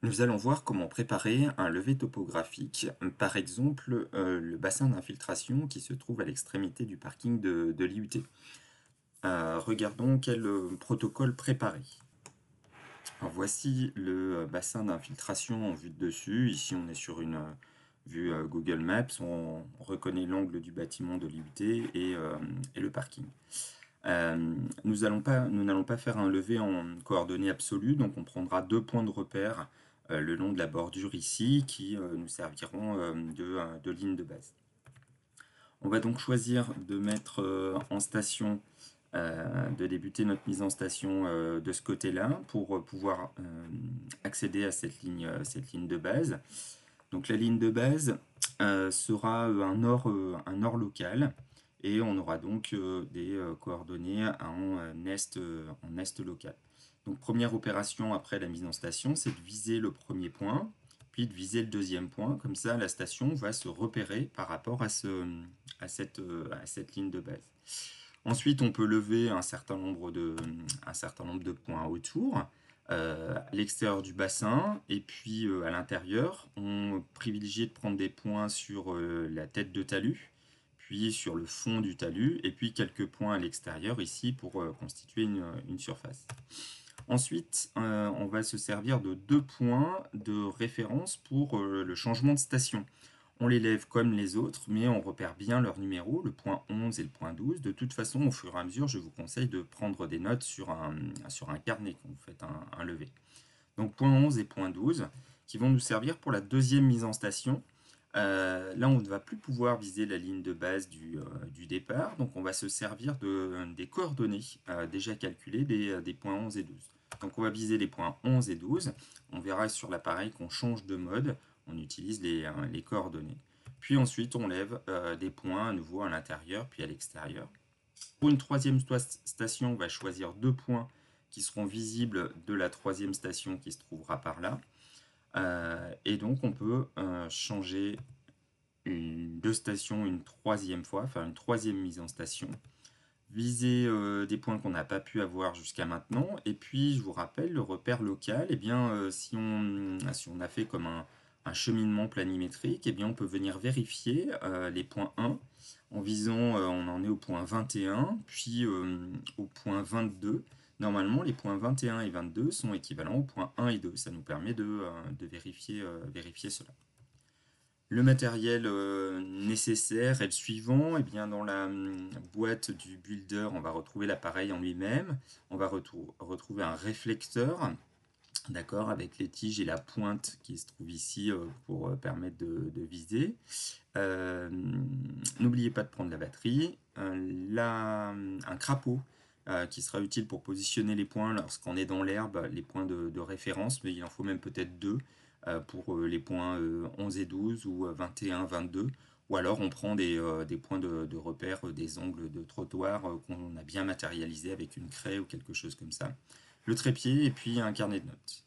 Nous allons voir comment préparer un levé topographique, par exemple le bassin d'infiltration qui se trouve à l'extrémité du parking de l'IUT. Regardons quel protocole préparer. Alors, voici le bassin d'infiltration en vue de dessus. Ici on est sur une vue Google Maps, on reconnaît l'angle du bâtiment de l'IUT et le parking. Nous n'allons pas faire un levé en coordonnées absolues, donc on prendra deux points de repère le long de la bordure ici qui nous serviront de ligne de base. On va donc choisir de mettre en station, de débuter notre mise en station de ce côté-là pour pouvoir accéder à cette ligne de base. Donc la ligne de base sera un or local et on aura donc des coordonnées en est local. Donc première opération après la mise en station, c'est de viser le premier point, puis de viser le deuxième point. Comme ça, la station va se repérer par rapport à cette ligne de base. Ensuite, on peut lever un certain nombre de points autour, à l'extérieur du bassin, et puis à l'intérieur, on privilégie de prendre des points sur la tête de talus, puis sur le fond du talus, et puis quelques points à l'extérieur ici pour constituer une surface. Ensuite, on va se servir de deux points de référence pour le changement de station. On les lève comme les autres, mais on repère bien leur numéro, le point 11 et le point 12. De toute façon, au fur et à mesure, je vous conseille de prendre des notes sur un carnet quand vous faites un lever. Donc point 11 et point 12, qui vont nous servir pour la deuxième mise en station. Là, on ne va plus pouvoir viser la ligne de base du départ, donc on va se servir des coordonnées déjà calculées des points 11 et 12. Donc on va viser les points 11 et 12. On verra sur l'appareil qu'on change de mode, on utilise les coordonnées. Puis ensuite, on lève des points à nouveau à l'intérieur, puis à l'extérieur. Pour une troisième station, on va choisir deux points qui seront visibles de la troisième station qui se trouvera par là. Et donc on peut changer de station une troisième fois, faire une troisième mise en station, viser des points qu'on n'a pas pu avoir jusqu'à maintenant, et puis je vous rappelle, le repère local, eh bien, si on a fait comme un cheminement planimétrique, eh bien, on peut venir vérifier les points 1 en visant, on en est au point 21, puis au point 22. Normalement, les points 21 et 22 sont équivalents aux points 1 et 2. Ça nous permet de vérifier cela. Le matériel nécessaire est le suivant. Eh bien, dans la boîte du builder, on va retrouver l'appareil en lui-même. On va retrouver un réflecteur, d'accord, avec les tiges et la pointe qui se trouve ici pour permettre de viser. N'oubliez pas de prendre la batterie. Un crapaud qui sera utile pour positionner les points lorsqu'on est dans l'herbe, les points de référence, mais il en faut même peut-être deux pour les points 11 et 12 ou 21, 22. Ou alors on prend des points de repère, des angles de trottoir qu'on a bien matérialisés avec une craie ou quelque chose comme ça. Le trépied et puis un carnet de notes.